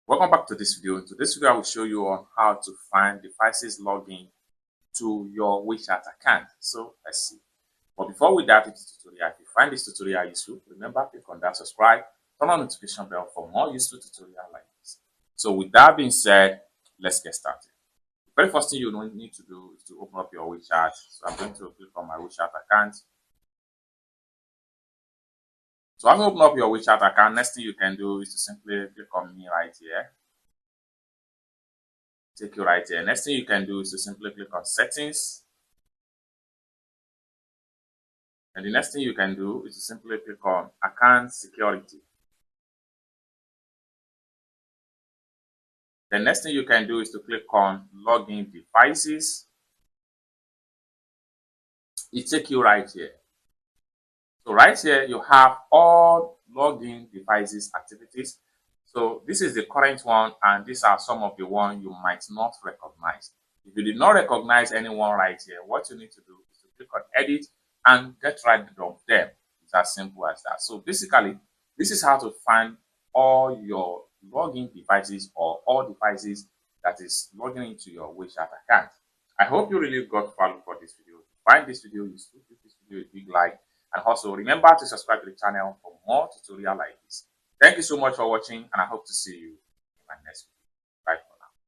Welcome back to this video. In today's video, I will show you on how to find devices login to your WeChat account. So let's see. But before we dive into the tutorial, if you find this tutorial useful, remember click on that subscribe, turn on notification bell for more useful tutorials like this. So with that being said, let's get started. The very first thing you need to do is to open up your WeChat. So I'm going to click on my WeChat account. So as you open up your WeChat account, next thing you can do is to simply click on me right here. Take you right here. Next thing you can do is to simply click on settings. And the next thing you can do is to simply click on account security. The next thing you can do is to click on login devices. It takes you right here. So right here, you have all login devices activities. So this is the current one, and these are some of the ones you might not recognize. If you did not recognize anyone right here, what you need to do is to click on edit and get rid of them. It's as simple as that. So basically, this is how to find all your login devices or all devices that is logging into your WeChat account. I hope you really got value for this video. If you find this video useful, give this video a big like. And also remember to subscribe to the channel for more tutorials like this. Thank you so much for watching, and I hope to see you in my next video.